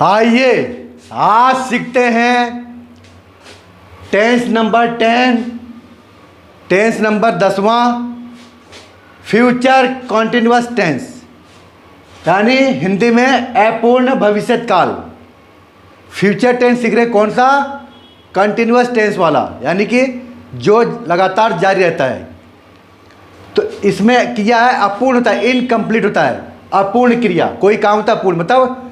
आइए आज सीखते हैं टेंस नंबर 10, टेंस नंबर 10वां, फ्यूचर कॉन्टिन्यूअस टेंस, यानी हिंदी में अपूर्ण भविष्यकाल। फ्यूचर टेंस सीख रहे कौन सा? कंटिन्यूअस टेंस वाला, यानी कि जो लगातार जारी रहता है। तो इसमें क्रिया है अपूर्ण होता है, इनकम्प्लीट होता है, अपूर्ण क्रिया। कोई काम होता है अपूर्ण, मतलब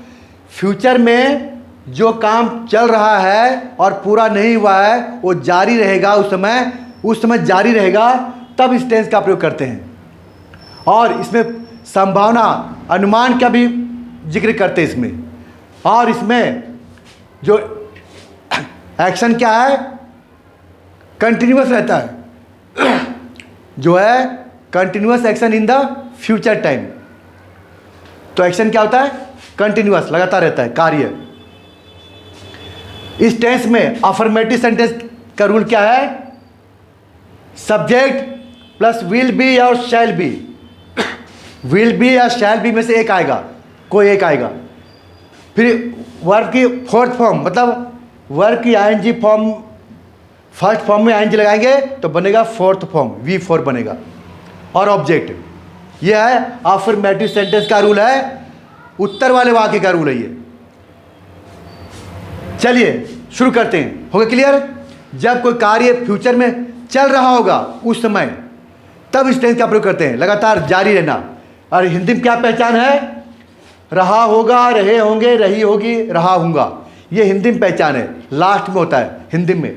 फ्यूचर में जो काम चल रहा है और पूरा नहीं हुआ है वो जारी रहेगा, उस समय जारी रहेगा, तब इस टेंस का प्रयोग करते हैं। और इसमें संभावना, अनुमान का भी जिक्र करते हैं इसमें। और इसमें जो एक्शन क्या है? कंटिन्यूअस रहता है, जो है continuous action in the future time. तो एक्शन क्या होता है? कंटिन्यूअस, लगातार रहता है कार्य। इस टेंस में अफर्मेटिव सेंटेंस का रूल क्या है? सब्जेक्ट प्लस विल बी और शैल बी। विल बी या शैल बी में से एक आएगा, कोई एक आएगा। फिर वर्ब की फोर्थ फॉर्म, मतलब वर्ब की आईएनजी फॉर्म, फर्स्ट फॉर्म में आईएनजी लगाएंगे तो बनेगा फोर्थ फॉर्म, V4 बनेगा। और ऑब्जेक्ट, यह है अफर्मेटिव सेंटेंस का रूल है, उत्तर वाले वाक्य का रूल है ये। चलिए शुरू करते हैं। हो गया क्लियर? जब कोई कार्य फ्यूचर में चल रहा होगा उस समय, तब इस टेंस का प्रयोग करते हैं, लगातार जारी रहना। और हिंदी में क्या पहचान है? रहा होगा, रहे होंगे, रही होगी, रहा होऊंगा, ये हिंदी में पहचान है, लास्ट में होता है हिंदी में।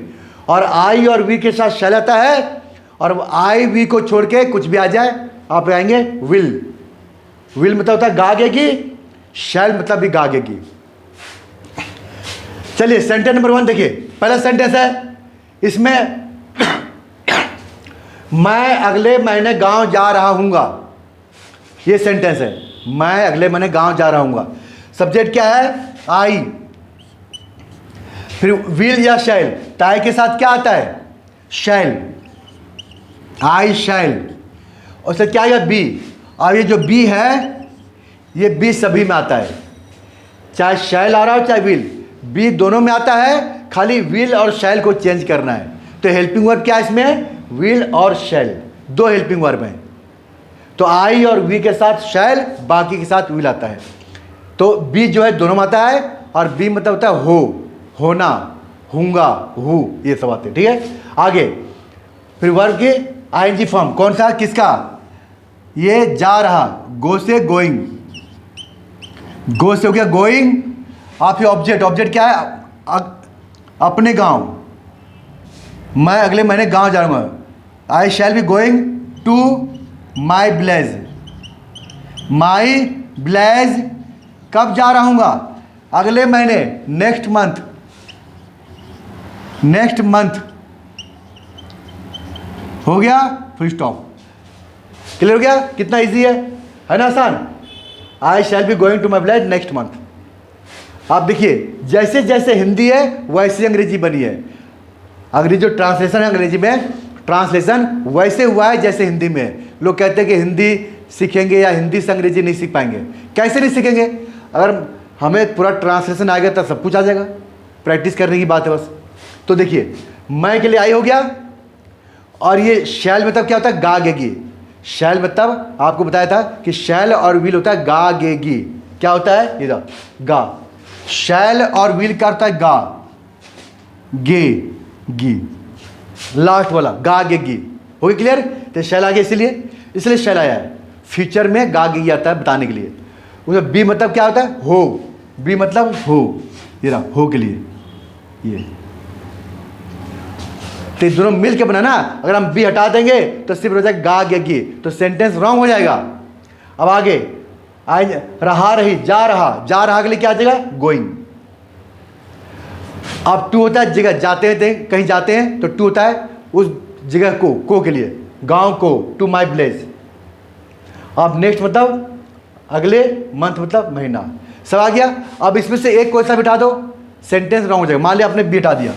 और आई और वी के साथ शैल आता है, और आई वी को छोड़ के कुछ भी आ जाए आप लगाएंगे विल। विल मतलब होता है गागेगी, शैल मतलब भी गागेगी। चलिए सेंटेंस नंबर 1 देखिए। पहला सेंटेंस है इसमें मैं अगले महीने गांव जा रहा हूँगा, ये सेंटेंस है, मैं अगले महीने गांव जा रहा हूँगा। सब्जेक्ट क्या है? आई। फिर विल या शैल, टाई के साथ क्या आता है? शैल, आई शैल। और उससे क्या आएगा? बी। और ये जो बी है, ये बी सभी में आता है, चाहे शैल आ रहा हो चाहे विल, बी दोनों में आता है, खाली विल और शैल को चेंज करना है। तो हेल्पिंग वर्ब क्या है इसमें? विल और शैल, दो हेल्पिंग वर्ब हैं। तो आई और वी के साथ शैल, बाकी के साथ विल आता है। तो बी जो है दोनों में आता है, और बी मतलब होता है हो, होना, हूँगा, हूँ, ये सब आते हैं। ठीक है, आगे फिर वर्ब की आईएनजी फॉर्म, कौन सा? किसका? ये जा रहा, गो से गोइंग, गो से हो गया गोइंग। आप ये ऑब्जेक्ट, ऑब्जेक्ट क्या है? अपने गांव, मैं अगले महीने गांव जा रहा हूँ। I shall be going to my village. My village कब जा रहा हूँगा? अगले महीने, नेक्स्ट मंथ, नेक्स्ट मंथ। हो गया, फुल स्टॉप। क्लियर हो गया? कितना इजी है ना, आसान। I shall be going to my village next month. आप देखिए जैसे जैसे हिंदी है वैसे अंग्रेजी बनी है। अंग्रेजी जो ट्रांसलेशन है, अंग्रेजी में ट्रांसलेशन वैसे हुआ है जैसे हिंदी में है। लोग कहते हैं कि हिंदी सीखेंगे या हिंदी से अंग्रेजी नहीं सीख पाएंगे। कैसे नहीं सीखेंगे? अगर हमें पूरा ट्रांसलेशन आ गया तो सब कुछ आ जाएगा, प्रैक्टिस करने की बात है बस। तो देखिए मैं के लिए आई हो गया, और ये शैल मतलब क्या होता है? गागेगी। शैल मतलब आपको बताया था कि शैल और विल होता है गागेगी। क्या होता है? ये गा। शैल और विल का होता है गा, गे, गी, लास्ट वाला गागेगी। हो गया क्लियर? तो शैल आ गया, इसलिए शैल आया है। फ्यूचर में गागेगी आता है बताने के लिए। उसमें बी मतलब क्या होता है? हो। बी मतलब हो, ये रहा हो के लिए ये। तो ये दोनों मिल के बना ना। अगर हम बी हटा देंगे तो सिर्फ हो जाएगा गागेगी, तो सेंटेंस रॉन्ग हो जाएगा। अब आगे आई, रहा, रही, जा रहा, जा रहा के लिए क्या आ जाएगा? गोइंग। अब टू होता है जगह, जाते थे कहीं जाते हैं तो टू होता है उस जगह को के लिए, गांव को, टू माई विलेज। अब नेक्स्ट मतलब अगले, मंथ मतलब महीना, सब आ गया। अब इसमें से एक कोई सा बिठा दो, सेंटेंस रॉन्ग हो जाएगा। मान लिया आपने बी हटा दिया,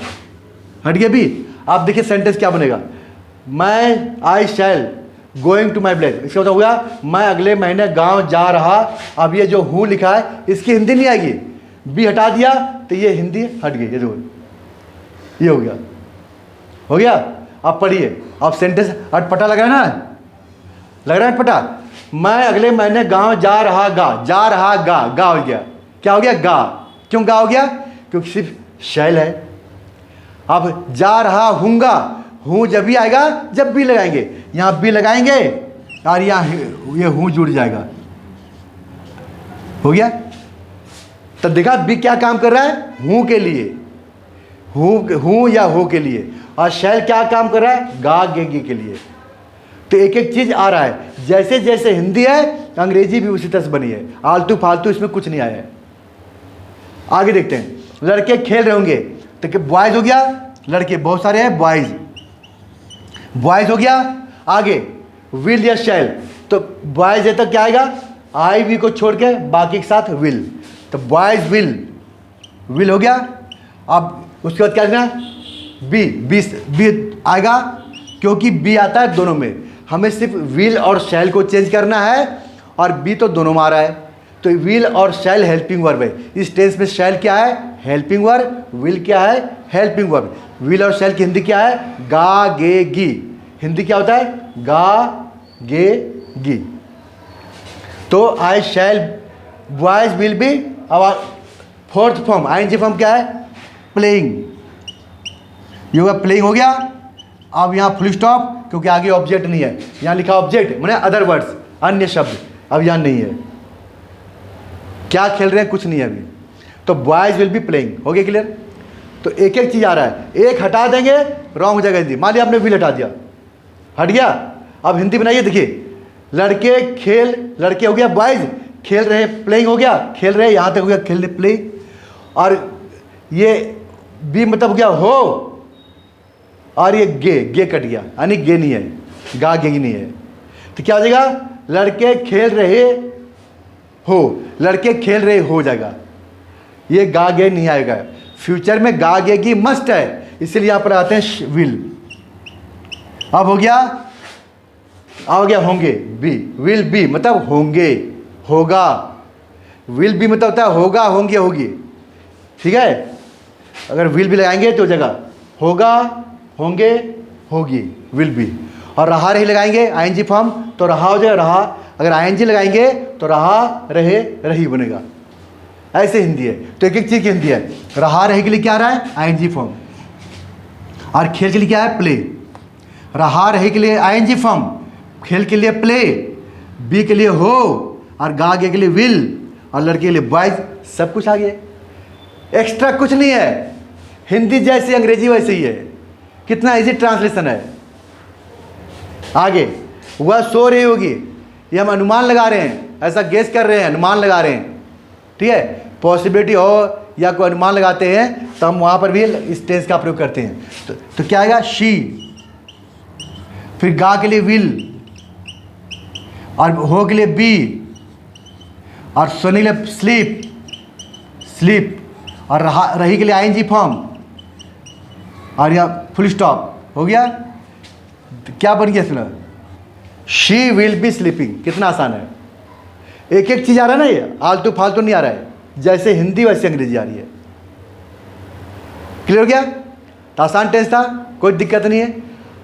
हट गया बी। आप देखिए सेंटेंस क्या बनेगा? मैं आई शैल गोइंग टू माई विलेज, इसका मतलब होगा मैं अगले महीने गांव जा रहा। अब ये जो हूँ लिखा है इसकी हिंदी नहीं आएगी, बी हटा दिया तो ये हिंदी हट गई, ये देखो ये हो गया, हो गया। अब पढ़िए, अब सेंटेंस अटपटा लग रहा है ना, लग रहा है अटपटा। मैं अगले महीने गांव जा रहा गा, जा रहा गा, गा हो गया, क्या हो गया गा। क्यों गा हो गया? क्योंकि सिर्फ शैल है। अब जा रहा हूँगा, हूँ जब भी आएगा जब भी लगाएंगे, यहाँ भी लगाएंगे और यहाँ ये हूँ जुड़ जाएगा, हो गया। तो देखा बी क्या काम कर रहा है? हूँ के लिए, हूँ या हो के लिए। और शैल क्या काम कर रहा है? गा गे गी के लिए। तो एक एक चीज आ रहा है। जैसे जैसे हिंदी है अंग्रेजी भी उसी तरह से बनी है, आलतू फालतू इसमें कुछ नहीं आया है। आगे देखते हैं। लड़के खेल रहे होंगे तो बॉयज हो गया, लड़के बहुत सारे हैं, बॉयज, बॉयज हो गया। आगे विल या शैल, तो बॉयज है तो क्या आएगा? आई वी को छोड़ के बाकी के साथ विल, तो बॉयज विल, विल हो गया। अब उसके बाद क्या करना? बी, बी आएगा क्योंकि बी आता है दोनों में। हमें सिर्फ विल और शैल को चेंज करना है और बी तो दोनों में आ रहा है। तो विल और शैल हेल्पिंग वर्ब है। इस टेंस में शैल क्या है? Helping verb. विल क्या है? Helping verb. विल और शैल की हिंदी क्या है? गा गे गी। हिंदी क्या होता है? गा गे गी। तो आई शैल, बॉयज विल बी। अब फोर्थ फॉर्म आईएनजी फॉर्म क्या है? प्लेइंग। ये होगा प्लेइंग, हो गया। अब यहाँ फुल स्टॉप, क्योंकि आगे ऑब्जेक्ट नहीं है। यहाँ लिखा ऑब्जेक्ट मैंने अदर वर्ड्स, अन्य शब्द, अब यहाँ नहीं है। क्या खेल रहे हैं? कुछ नहीं है अभी। तो बॉयज विल बी प्लेइंग, हो गया क्लियर। तो एक एक चीज़ आ रहा है, एक हटा देंगे रॉन्ग हो जाएगा हिंदी। मान लिया आपने विल हटा दिया, हट गया। अब हिंदी बनाइए, देखिए लड़के खेल, लड़के हो गया बॉयज, खेल रहे प्लेइंग हो गया, खेल रहे यहाँ तक हो गया खेलने प्ले। और ये बी मतलब हो गया हो, और ये गे, गे कट गया, यानी गे नहीं है, गा गे नहीं है। तो क्या हो जाएगा? लड़के खेल रहे हो, लड़के खेल रहे हो जाएगा। ये गा गे नहीं आएगा। फ्यूचर में गा गे की मस्ट है, इसलिए यहाँ पर आते हैं विल। अब हो गया, हो गया होंगे, बी, विल बी मतलब होंगे, होगा। विल बी मतलब होता है होगा, होंगे, होगी, ठीक है। अगर विल भी लगाएंगे तो जगह होगा, होंगे, होगी, विल बी। और रहा रही लगाएंगे आईएनजी फॉर्म तो रहा हो जाएगा, रहा। अगर आईएनजी लगाएंगे तो रहा रहे रही बनेगा। ऐसे हिंदी है। तो एक एक चीज़ की हिंदी है। रहा रहे के लिए क्या आ रहा है? ING form. और खेल के लिए क्या है? प्ले। रहा रहे के लिए आईएनजी फॉर्म, खेल के लिए प्ले, बी के लिए हो, और गा के लिए विल, और लड़के के लिए बॉयज। सब कुछ आ गया, एक्स्ट्रा कुछ नहीं है। हिंदी जैसी अंग्रेजी वैसे ही है। कितना इजी ट्रांसलेशन है। आगे वह सो रही होगी, ये हम अनुमान लगा रहे हैं, ऐसा गेस कर रहे हैं, अनुमान लगा रहे हैं, ठीक है। पॉसिबिलिटी हो या कोई अनुमान लगाते हैं तो हम वहाँ पर भी इस टेंस का प्रयोग करते हैं। तो क्या आएगा? शी, फिर गा के लिए विल, और हो के लिए बी, और सोने के लिए स्लीप, स्लीप, और रही के लिए आईएनजी फॉर्म, और यहाँ फुल स्टॉप, हो गया। क्या बन गया इसमें? She will be sleeping. कितना आसान है। एक एक चीज़ आ रहा है ना, ये आलतू फालतू नहीं आ रहा है। जैसे हिंदी वैसे अंग्रेजी आ रही है। क्लियर हो गया? तो आसान टेंस था, कोई दिक्कत नहीं है।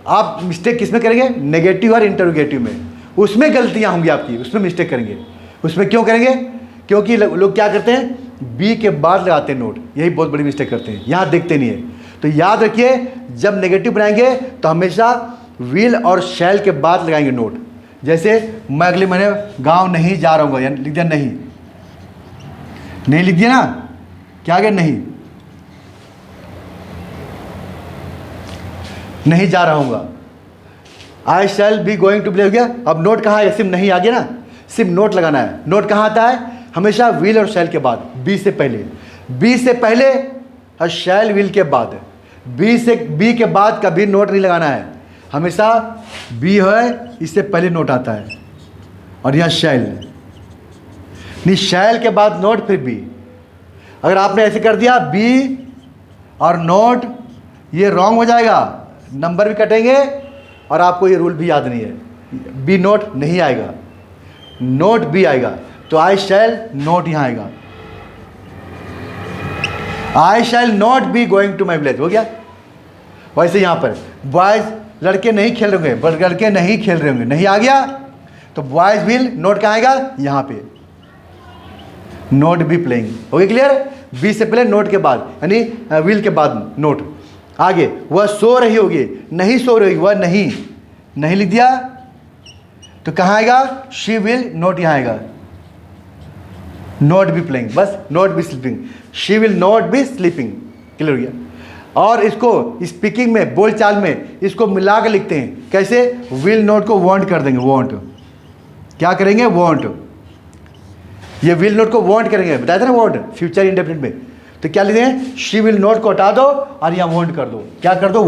आप मिस्टेक किस में करेंगे? नेगेटिव और इंटरोगेटिव में, उसमें गलतियाँ होंगी आपकी, उसमें मिस्टेक करेंगे। उसमें क्यों करेंगे? क्योंकि लोग क्या करते हैं? बी के बाद लगाते हैं नोट, यही बहुत बड़ी मिस्टेक करते हैं, यहाँ देखते नहीं है। तो याद रखिए, जब नेगेटिव बनाएंगे तो हमेशा विल और शैल के बाद लगाएंगे नोट। जैसे मैं अगले महीने गांव नहीं जा रहा हूँ, यानी लिख दिया नहीं, नहीं लिख दिया ना, क्या गया? नहीं, नहीं जा रहा हूँ। I shall be going to play हो गया। अब नोट कहाँ है? सिर्फ नहीं आ गया ना, सिर्फ नोट लगाना है। नोट कहाँ आता है? हमेशा विल और शैल के बाद, बी से पहले, बी से पहले और शैल विल के बाद। बी के बाद कभी नोट नहीं लगाना है, हमेशा बी है इससे पहले नोट आता है, और यह शैल नहीं, शैल के बाद नोट फिर बी। अगर आपने ऐसे कर दिया बी और नोट, ये रॉन्ग हो जाएगा, नंबर भी कटेंगे और आपको ये रूल भी याद नहीं है। बी नोट नहीं आएगा, नोट बी आएगा। तो आई शैल नोट यहाँ आएगा। I shall not be going to my village, हो गया। वैसे यहाँ पर बॉयज़, लड़के नहीं खेल रहे होंगे, लड़के नहीं खेल रहे होंगे, नहीं आ गया तो बॉयज़ विल नोट कहाँ आएगा, यहाँ पे नोट बी प्लेइंग, हो गया क्लियर। बी से पहले नोट के बाद, यानी विल के बाद नोट। आगे वह सो रही होगी, नहीं सो रही, वह नहीं लिख दिया तो कहाँ आएगा, शी विल नोट यहाँ आएगा, नॉट बी प्लेइंग, बस not be sleeping, she will not be sleeping, clear हो गया। और इसको स्पीकिंग में, बोलचाल में इसको मिला के लिखते हैं कैसे, विल नॉट को वॉन्ट कर देंगे, वॉन्ट क्या करेंगे, वॉन्ट, ये विल नॉट को वॉन्ट करेंगे, बताया था ना वॉन्ट फ्यूचर इंडेफिनिट में, तो क्या लिखते हैं, शी विल नॉट को हटा दो और यहाँ वॉन्ट कर दो, क्या कर दो,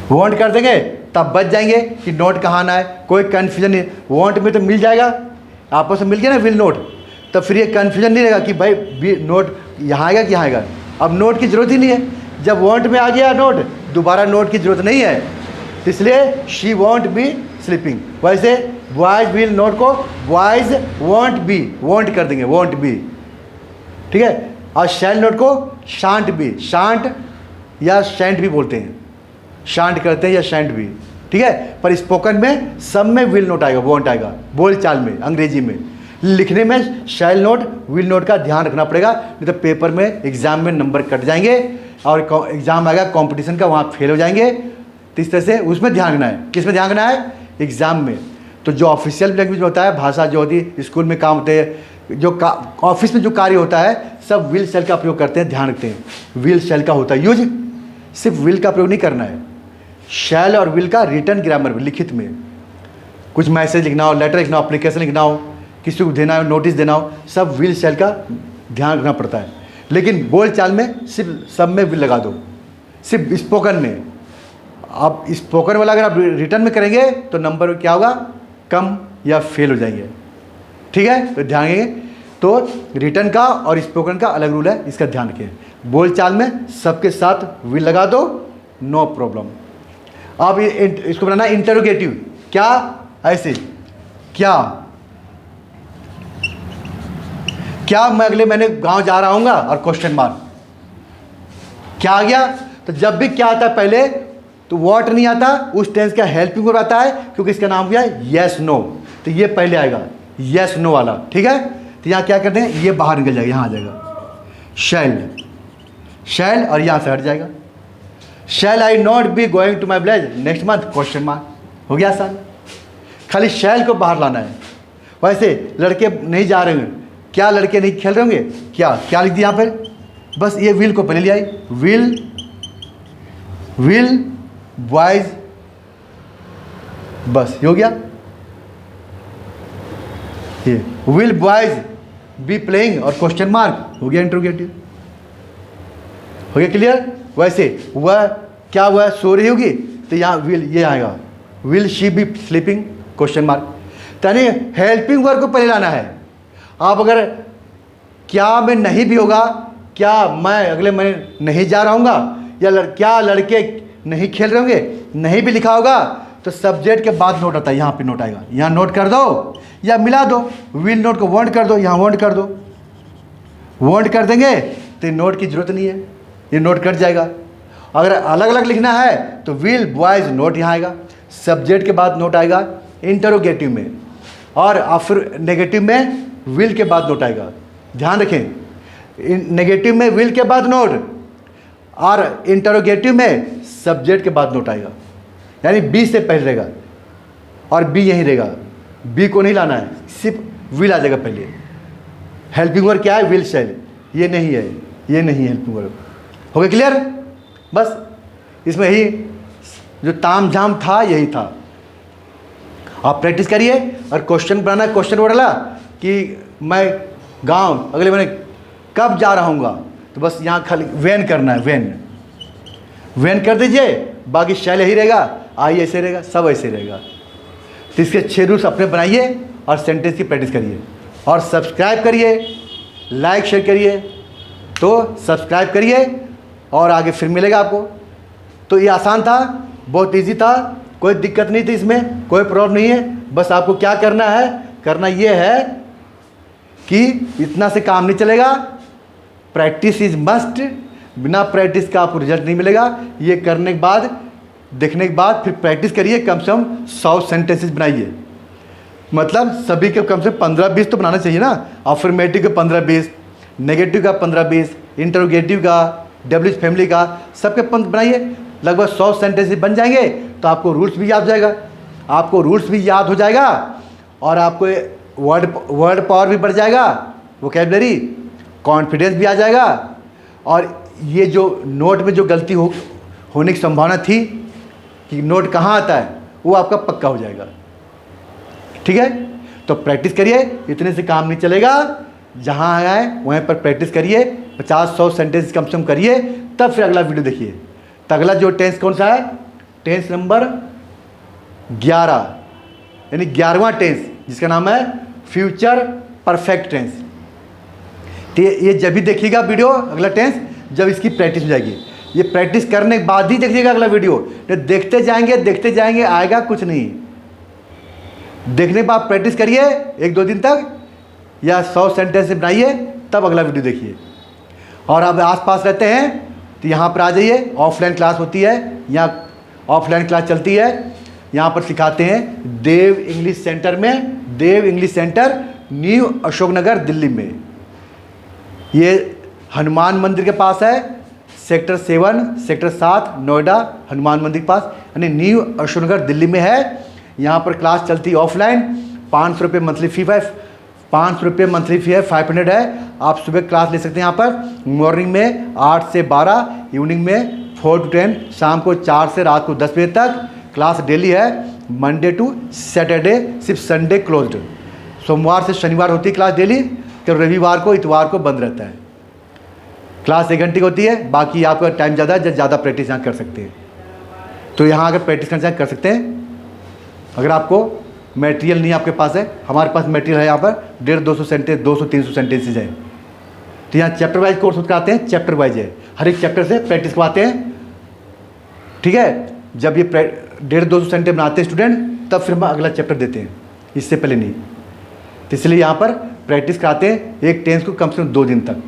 वॉन्ट कर देंगे, तब बच जाएंगे कि नोट कहाँ आना है, कोई कन्फ्यूजन नहीं। वॉन्ट में तो मिल जाएगा, आपस में मिल गया ना विल नोट, तब फिर ये कन्फ्यूजन नहीं रहेगा कि भाई नोट यहाँ आएगा कि यहाँ आएगा। अब नोट की ज़रूरत ही नहीं है, जब वॉन्ट में आ गया नोट, दोबारा नोट की ज़रूरत नहीं है, इसलिए शी वॉन्ट बी स्लीपिंग। वैसे बॉयज़ विल नोट को बॉयज़ वॉन्ट बी, वॉन्ट कर देंगे, वॉन्ट बी, ठीक है। और शैल नोट को शांट बी, शांट या शैंट भी बोलते हैं, शांट करते हैं या शैंट भी, ठीक है। पर स्पोकन में सब में विल नोट आएगा, वॉन्ट आएगा, बोल चाल में, अंग्रेजी में। लिखने में शैल नोट विल नोट का ध्यान रखना पड़ेगा, नहीं तो पेपर में एग्जाम में नंबर कट जाएंगे और एग्जाम आएगा कंपटीशन का, वहाँ फेल हो जाएंगे। तो इस तरह से उसमें ध्यान रखना है, किस में ध्यान रखना है, एग्जाम में। तो जो ऑफिशियल लैंग्वेज होता है, भाषा जो होती है, स्कूल में काम होते हैं, जो ऑफिस में जो कार्य होता है, सब विल शैल का प्रयोग करते हैं, ध्यान रखते हैं विल शैल का होता है यूज। सिर्फ विल का प्रयोग नहीं करना है, शैल और विल का रिटर्न ग्रामर में, लिखित में, कुछ मैसेज लिखना हो, लेटर लिखना हो, एप्लीकेशन लिखना हो, किसी को देना हो, नोटिस देना हो, सब विल शैल का ध्यान रखना पड़ता है। लेकिन बोल चाल में सिर्फ सब में विल लगा दो, सिर्फ स्पोकन में। अब स्पोकन वाला अगर आप रिटर्न में करेंगे तो नंबर क्या होगा, कम या फेल हो जाएंगे, ठीक है। तो ध्यान रखेंगे, तो रिटर्न का और स्पोकन का अलग रूल है, इसका ध्यान रखें। बोल चाल में सबके साथ विल लगा दो, नो प्रॉब्लम। अब इसको बनाना इंटरोगेटिव, क्या, ऐसे, क्या मैं अगले महीने गांव जा रहा हूँगा और क्वेश्चन मार्क, क्या आ गया। तो जब भी क्या आता है पहले, तो व्हाट नहीं आता, उस टेंस का हेल्पिंग वर्ब आता है, क्योंकि इसका नाम क्या है, यस नो, तो ये पहले आएगा, यस नो वाला, ठीक है। तो यहाँ क्या करते हैं, ये बाहर निकल जाएगा, यहाँ आ जाएगा शैल और यहाँ से हट जाएगा, shall I not be going to my village next month, question mark, हो गया आसान। खाली शैल को बाहर लाना है। वैसे लड़के नहीं जा रहे होंगे, क्या लड़के नहीं खेल रहे होंगे, क्या लिख दिया यहाँ पर, बस ये विल को पहले लिया, विल बॉयज, बस ये हो गया। ये विल बॉयज बी प्लेइंग और क्वेश्चन मार्क, हो गया इंट्रोगेटिव, हो गया क्लियर। वैसे वह क्या, वह सो रही होगी, तो यहाँ विल, ये आएगा, will she be sleeping, question mark. यानी हेल्पिंग वर्ब को पहले लाना है। आप अगर क्या में नहीं भी होगा, क्या मैं अगले महीने नहीं जा रहा हूँगा, या क्या लड़के नहीं खेल रहे होंगे, नहीं भी लिखा होगा, तो सब्जेक्ट के बाद नोट आता है, यहाँ पे नोट आएगा, यहाँ नोट कर दो या मिला दो, विल नोट को वॉन्ट कर दो, यहाँ वॉन्ट कर दो, वॉन्ट कर देंगे तो नोट की जरूरत नहीं है, ये नोट कट जाएगा। अगर अलग अलग लिखना है तो विल बॉयज नोट यहाँ आएगा, सब्जेक्ट के बाद नोट आएगा इंटरोगेटिव में, और फिर नेगेटिव में विल के बाद नोट आएगा। ध्यान रखें, नेगेटिव में विल के बाद नोट और इंटरोगेटिव में सब्जेक्ट के बाद नोट आएगा, यानी बी से पहले रहेगा और बी यहीं रहेगा, बी को नहीं लाना है, सिर्फ विल आ जाएगा पहले। हेल्पिंग वर्ब क्या है, विल शैल, ये नहीं है, ये नहीं है हेल्पिंग वर्ब, हो गया क्लियर। बस इसमें ही जो ताम झाम था यही था, आप प्रैक्टिस करिए। और क्वेश्चन बनाना, क्वेश्चन बोला कि मैं गांव अगले महीने कब जा रहा हूँगा, तो बस यहाँ खाली वेन करना है, वेन कर दीजिए, बाकी शैल यही रहेगा, आई ऐसे रहेगा, सब ऐसे रहेगा। तो इसके 6 रूल्स अपने बनाइए और सेंटेंस की प्रैक्टिस करिए, और सब्सक्राइब करिए, लाइक शेयर करिए, तो सब्सक्राइब करिए और आगे फिर मिलेगा आपको। तो ये आसान था, बहुत इजी था, कोई दिक्कत नहीं थी इसमें, कोई प्रॉब्लम नहीं है। बस आपको क्या करना है, करना ये है कि इतना से काम नहीं चलेगा, प्रैक्टिस इज मस्ट, बिना प्रैक्टिस का आपको रिजल्ट नहीं मिलेगा। ये करने के बाद, देखने के बाद फिर प्रैक्टिस करिए, कम से कम 100 सेंटेंसेस बनाइए। मतलब सभी के कम से कम 15-20 तो बनाना चाहिए ना। अफर्मेटिव का 15-20, नेगेटिव का 15-20, इंटरोगेटिव का, डब्ल्यूएच फैमिली का, सबके बनाइए। लगभग 100 सेंटेंसेस बन जाएंगे तो आपको रूल्स भी याद हो जाएगा, आपको रूल्स भी याद हो जाएगा और आपको वर्ड पावर भी बढ़ जाएगा, वोकैबुलरी, कॉन्फिडेंस भी आ जाएगा। और ये जो नोट में जो गलती होने की संभावना थी कि नोट कहाँ आता है, वो आपका पक्का हो जाएगा। ठीक है, तो प्रैक्टिस करिए, इतने से काम नहीं चलेगा। जहाँ आए वहीं पर प्रैक्टिस करिए, 50-100 सेंटेंस कम से कम करिए, तब फिर अगला वीडियो देखिए। तो अगला जो टेंस कौन सा है, टेंस नंबर 11, यानी 11वां टेंस, जिसका नाम है फ्यूचर परफेक्ट टेंस। तो ये जब भी देखिएगा वीडियो, अगला टेंस, जब इसकी प्रैक्टिस हो जाएगी। ये प्रैक्टिस करने के बाद ही देखिएगा अगला वीडियो। देखते जाएंगे आएगा कुछ नहीं। देखने के बाद प्रैक्टिस करिए 1-2 दिन तक, या 100 सेंटेंस बनाइए, तब अगला वीडियो देखिए। और अब आसपास रहते हैं तो यहाँ पर आ जाइए, ऑफलाइन क्लास होती है, यहाँ ऑफलाइन क्लास चलती है, यहाँ पर सिखाते हैं देव इंग्लिश सेंटर में, Dev English centre, new Ashoknagar, Delhi में। ये हनुमान मंदिर के पास है, सेक्टर 7, सेक्टर 7, नोएडा हनुमान मंदिर के पास, यानी न्यू अशोकनगर, दिल्ली में है। यहाँ पर क्लास चलती है ऑफलाइन, 500 रुपये मंथली फ़ी है, 500 रुपये मंथली फ़ी है, 500 है। आप सुबह क्लास ले सकते हैं यहाँ पर, मॉर्निंग में 8 से 12, इवनिंग में 4 to 10, शाम को 4 से रात को 10 बजे तक क्लास डेली है, मंडे टू सैटरडे, सिर्फ संडे क्लोज्ड। सोमवार से शनिवार होती है क्लास डेली, तो रविवार को, इतवार को बंद रहता है। क्लास 1 घंटे की होती है, बाकी आपका टाइम ज़्यादा है, ज़्यादा प्रैक्टिस यहाँ कर सकते हैं। तो यहाँ अगर प्रैक्टिस करना चाहें कर सकते हैं। अगर आपको मटेरियल नहीं आपके पास है, हमारे पास मटेरियल है यहाँ पर, 150-200 सेंटेंस, 200-300 सेंटेंसेज है। तो यहाँ चैप्टर वाइज कोर्स कराते हैं, चैप्टर वाइज है, हर एक चैप्टर से प्रैक्टिस करवाते हैं। ठीक है, जब ये 150-200 सेंटेंस बनाते हैं स्टूडेंट, तब फिर हम अगला चैप्टर देते हैं, इससे पहले नहीं। तो इसलिए यहाँ पर प्रैक्टिस कराते हैं एक टेंस को कम से कम 2 दिन तक,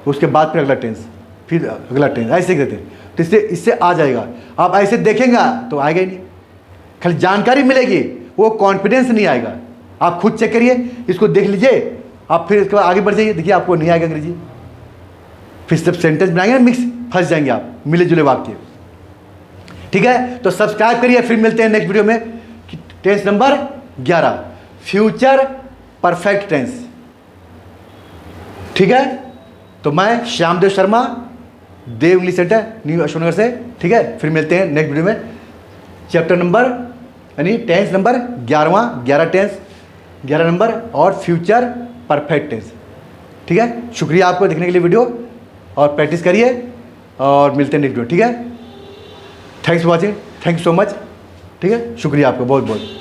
उसके बाद फिर अगला टेंस, फिर अगला टेंस, ऐसे देते हैं। तो इससे आ जाएगा। आप ऐसे देखेंगे तो आएगा ही नहीं, खाली जानकारी मिलेगी, वो कॉन्फिडेंस नहीं आएगा। आप खुद चेक करिए, इसको देख लीजिए, आप फिर इसके बाद आगे बढ़ जाइए। देखिए आपको नहीं आएगा अंग्रेजी, फिर सब सेंटेंस बनाएंगे मिक्स, फंस जाएंगे आप, मिले जुले वाक्य। ठीक है, तो सब्सक्राइब करिए, फिर मिलते हैं नेक्स्ट वीडियो में। Tense number 11, future perfect tense. ठीक है, तो मैं Shyamdev Sharma, Dev English centre, new Ashoknagar से। ठीक है, फिर मिलते हैं नेक्स्ट वीडियो में। चैप्टर नंबर यानी टेंस नंबर 11वां, 11 टेंस, 11 नंबर और फ्यूचर परफेक्ट टेंस। ठीक है, शुक्रिया आपको देखने के लिए वीडियो, और प्रैक्टिस करिए, और मिलते हैं नेक्स्ट वीडियो। ठीक है, thanks for watching, thank you so much. ठीक है, शुक्रिया आपको बहुत बहुत।